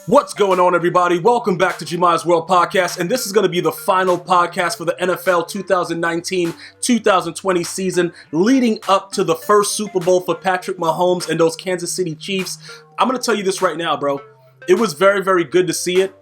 What's going on, everybody? Welcome back to GmiasWorld Podcast, and this is going to be the final podcast for the NFL 2019-2020 season, leading up to the first Super Bowl for Patrick Mahomes and those Kansas City Chiefs. I'm going to tell you this right now, bro. It was very, very good to see it.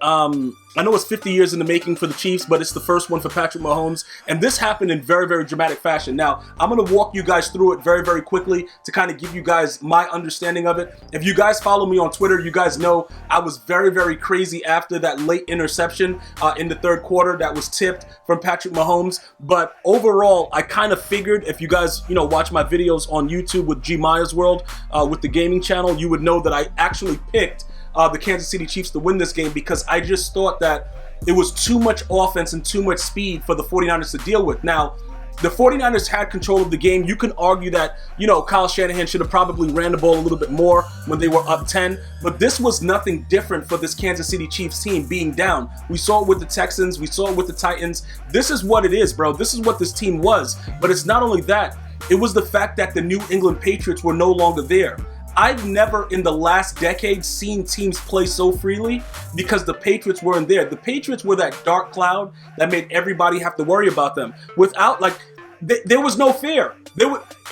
I know it's 50 years in the making for the Chiefs, but it's the first one for Patrick Mahomes, and this happened in very, very dramatic fashion. Now, I'm going to walk you guys through it very, very quickly to kind of give you guys my understanding of it. If you guys follow me on Twitter, you guys know I was very, very crazy after that late interception in the third quarter that was tipped from Patrick Mahomes. But overall, I kind of figured if you guys, watch my videos on YouTube with GmiasWorld, with the gaming channel, you would know that I actually picked the Kansas City Chiefs to win this game because I just thought that it was too much offense and too much speed for the 49ers to deal with. Now, the 49ers had control of the game. You can argue that, Kyle Shanahan should have probably ran the ball a little bit more when they were up 10, but this was nothing different for this Kansas City Chiefs team being down. We saw it with the Texans. We saw it with the Titans. This is what it is, bro. This is what this team was. But it's not only that. It was the fact that the New England Patriots were no longer there. I've never in the last decade seen teams play so freely because the Patriots weren't there. The Patriots were that dark cloud that made everybody have to worry about them. Without, there was no fear.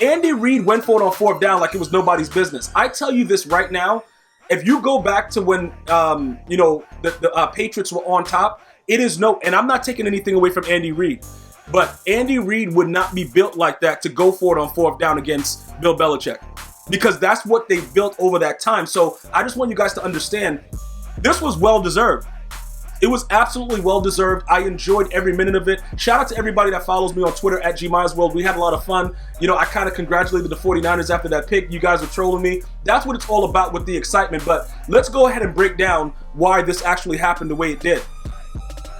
Andy Reid went for it on fourth down like it was nobody's business. I tell you this right now, if you go back to when, the Patriots were on top, and I'm not taking anything away from Andy Reid, but Andy Reid would not be built like that to go for it on fourth down against Bill Belichick. Because that's what they built over that time. So I just want you guys to understand, this was well-deserved. It was absolutely well-deserved. I enjoyed every minute of it. Shout out to everybody that follows me on Twitter at GmiasWorld. We had a lot of fun. I kind of congratulated the 49ers after that pick. You guys were trolling me. That's what it's all about with the excitement. But let's go ahead and break down why this actually happened the way it did.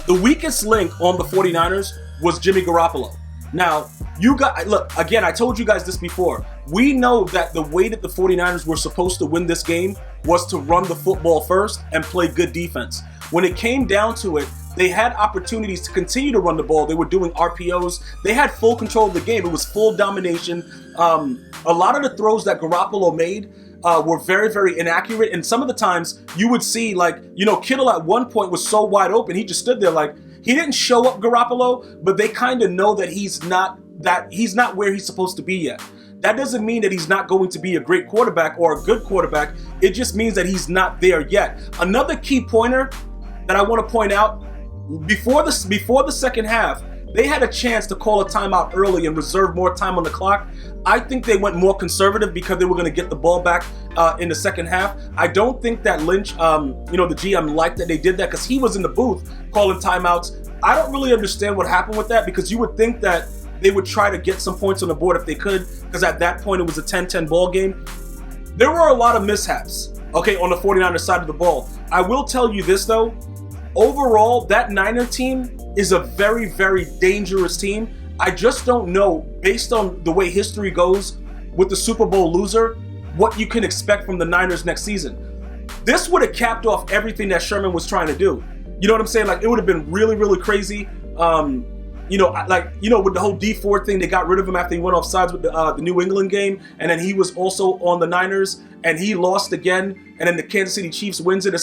The weakest link on the 49ers was Jimmy Garoppolo. Now, look, again, I told you guys this before. We know that the way that the 49ers were supposed to win this game was to run the football first and play good defense. When it came down to it, they had opportunities to continue to run the ball. They were doing RPOs. They had full control of the game. It was full domination. A lot of the throws that Garoppolo made were very, very inaccurate. And some of the times you would see, Kittle at one point was so wide open, he just stood there he didn't show up Garoppolo, but they kind of know that he's not where he's supposed to be yet. That doesn't mean that he's not going to be a great quarterback or a good quarterback. It just means that he's not there yet. Another key pointer that I want to point out, before the second half, they had a chance to call a timeout early and reserve more time on the clock. I think they went more conservative because they were going to get the ball back in the second half. I don't think that Lynch, the GM, liked that they did that because he was in the booth calling timeouts. I don't really understand what happened with that because you would think that they would try to get some points on the board if they could because at that point it was a 10-10 ball game. There were a lot of mishaps, on the 49ers side of the ball. I will tell you this, though. Overall, that Niner team is a very, very dangerous team. I just don't know, based on the way history goes with the Super Bowl loser, what you can expect from the Niners next season. This would have capped off everything that Sherman was trying to do. You know what I'm saying? It would have been really, really crazy. With the whole D Ford thing, they got rid of him after he went off sides with the New England game, and then he was also on the Niners, and he lost again, and then the Kansas City Chiefs wins it.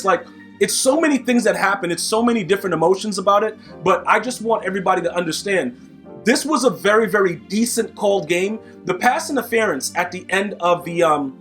It's so many things that happen. It's so many different emotions about it, but I just want everybody to understand this was a very, very decent called game. The pass interference at the end of the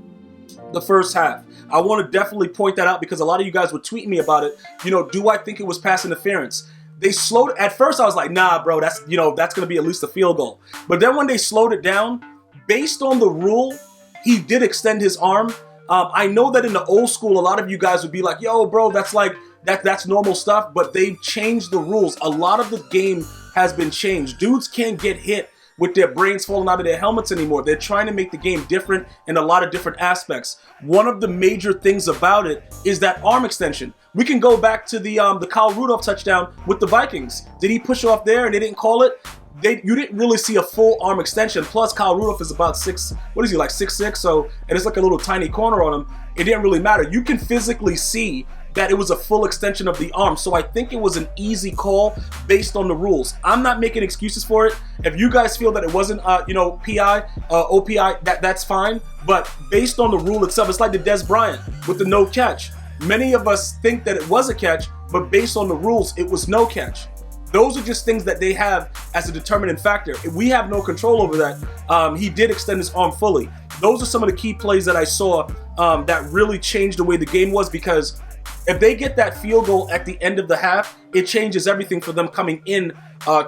first half, I want to definitely point that out because a lot of you guys were tweeting me about it. Do I think it was pass interference? They slowed at first. I was like, nah, bro, that's going to be at least a field goal. But then when they slowed it down, based on the rule, he did extend his arm. I know that in the old school, a lot of you guys would be like, yo, bro, that's normal stuff. But they've changed the rules. A lot of the game has been changed. Dudes can't get hit with their brains falling out of their helmets anymore. They're trying to make the game different in a lot of different aspects. One of the major things about it is that arm extension. We can go back to the Kyle Rudolph touchdown with the Vikings. Did he push off there and they didn't call it? You didn't really see a full arm extension. Plus, Kyle Rudolph is about 6'6", so, and it's like a little tiny corner on him. It didn't really matter. You can physically see that it was a full extension of the arm. So I think it was an easy call based on the rules. I'm not making excuses for it. If you guys feel that it wasn't, PI, OPI, that's fine. But based on the rule itself, it's like the Des Bryant with the no catch. Many of us think that it was a catch, but based on the rules, it was no catch. Those are just things that they have as a determining factor. We have no control over that. He did extend his arm fully. Those are some of the key plays that I saw that really changed the way the game was, because if they get that field goal at the end of the half, it changes everything for them coming in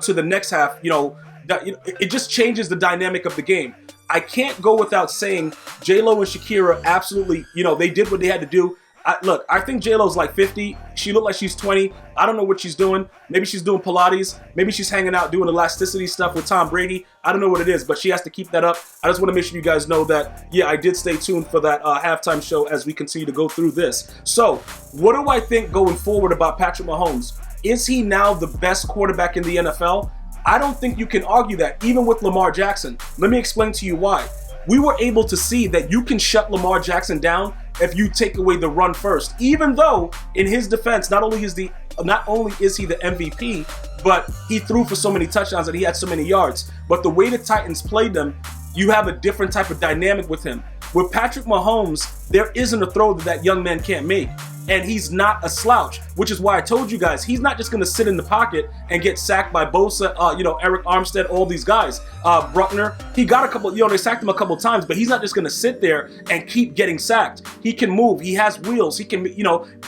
to the next half. It just changes the dynamic of the game. I can't go without saying J-Lo and Shakira absolutely, they did what they had to do. Look, I think J-Lo's like 50. She looked like she's 20. I don't know what she's doing. Maybe she's doing Pilates. Maybe she's hanging out doing elasticity stuff with Tom Brady. I don't know what it is, but she has to keep that up. I just want to make sure you guys know that, yeah, I did stay tuned for that halftime show as we continue to go through this. So, what do I think going forward about Patrick Mahomes? Is he now the best quarterback in the NFL? I don't think you can argue that, even with Lamar Jackson. Let me explain to you why. We were able to see that you can shut Lamar Jackson down if you take away the run first. Even though, in his defense, not only is he the MVP, but he threw for so many touchdowns and he had so many yards. But the way the Titans played them, you have a different type of dynamic with him. With Patrick Mahomes, there isn't a throw that that young man can't make. And he's not a slouch, which is why I told you guys, he's not just going to sit in the pocket and get sacked by Bosa, Eric Armstead, all these guys. Bruckner, he got a couple, they sacked him a couple times, but he's not just going to sit there and keep getting sacked. He can move. He has wheels. He can,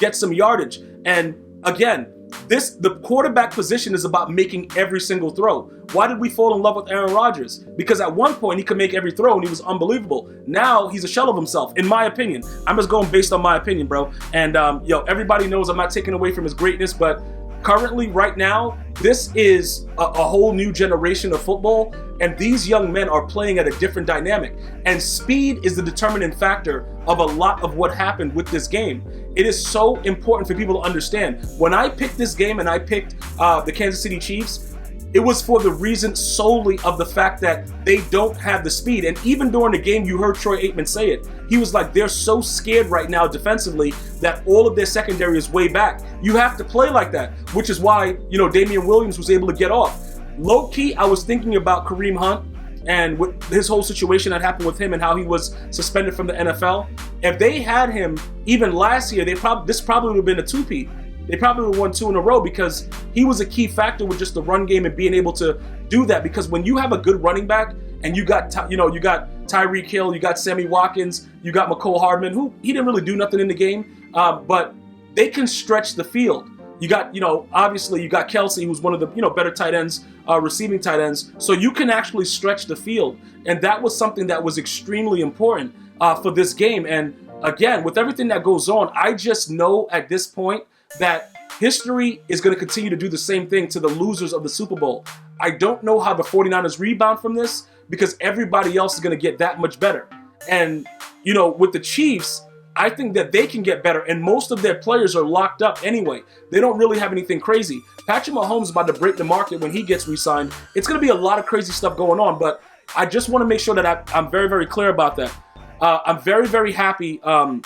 get some yardage. And again, the quarterback position is about making every single throw. Why did we fall in love with Aaron Rodgers? Because at one point he could make every throw and he was unbelievable. Now he's a shell of himself, in my opinion. I'm just going based on my opinion, bro. And everybody knows I'm not taking away from his greatness, but currently, right now, this is a whole new generation of football, and these young men are playing at a different dynamic. And speed is the determining factor of a lot of what happened with this game. It is so important for people to understand. When I picked this game and I picked the Kansas City Chiefs, it was for the reason solely of the fact that they don't have the speed. And even during the game, you heard Troy Aikman say it. He was like, they're so scared right now defensively that all of their secondary is way back. You have to play like that, which is why, Damian Williams was able to get off. Low key, I was thinking about Kareem Hunt and with his whole situation that happened with him and how he was suspended from the NFL. If they had him even last year, this probably would have been a two-peat. They probably would have won 2 in a row because he was a key factor with just the run game and being able to do that. Because when you have a good running back and you got Tyreek Hill, you got Sammy Watkins, you got McCole Hardman, who he didn't really do nothing in the game, but they can stretch the field. You got, obviously you got Kelsey, who's one of the, better tight ends, receiving tight ends. So you can actually stretch the field. And that was something that was extremely important for this game. And again, with everything that goes on, I just know at this point that history is going to continue to do the same thing to the losers of the Super Bowl. I don't know how the 49ers rebound from this because everybody else is going to get that much better. And, with the Chiefs, I think that they can get better, and most of their players are locked up anyway. They don't really have anything crazy. Patrick Mahomes is about to break the market when he gets re-signed. It's going to be a lot of crazy stuff going on, but I just want to make sure that I'm very, very clear about that. I'm very, very happy for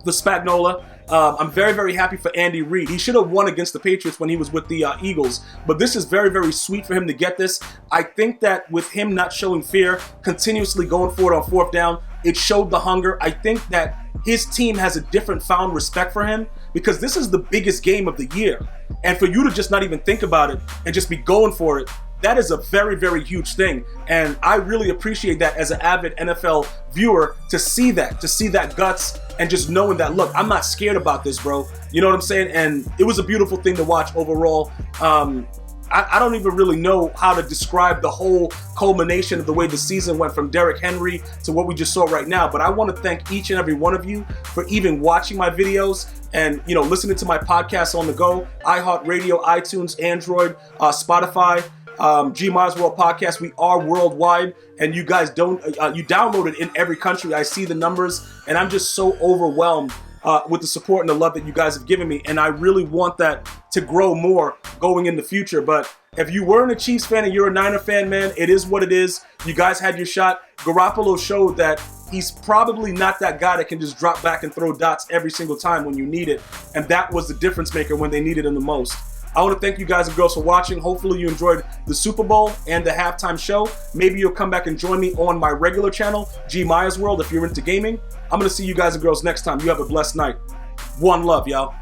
Spagnuolo. I'm very, very happy for Andy Reid. He should have won against the Patriots when he was with the Eagles, but this is very, very sweet for him to get this. I think that with him not showing fear, continuously going for it on 4th down, it showed the hunger. I think that his team has a different found respect for him because this is the biggest game of the year. And for you to just not even think about it and just be going for it, that is a very, very huge thing. And I really appreciate that as an avid NFL viewer to see that guts and just knowing that, look, I'm not scared about this, bro. You know what I'm saying? And it was a beautiful thing to watch overall. I don't even really know how to describe the whole culmination of the way the season went from Derrick Henry to what we just saw right now. But I want to thank each and every one of you for even watching my videos and, listening to my podcasts on the go, iHeartRadio, iTunes, Android, Spotify, GmiasWorld Podcast. We are worldwide, and you guys you download it in every country. I see the numbers, and I'm just so overwhelmed with the support and the love that you guys have given me, and I really want that to grow more going in the future. But if you weren't a Chiefs fan and you're a Niner fan, man, it is what it is. You guys had your shot. Garoppolo showed that he's probably not that guy that can just drop back and throw dots every single time when you need it, and that was the difference maker when they needed him the most. I want to thank you guys and girls for watching. Hopefully you enjoyed the Super Bowl and the halftime show. Maybe you'll come back and join me on my regular channel, GmiasWorld, if you're into gaming. I'm going to see you guys and girls next time. You have a blessed night. One love, y'all.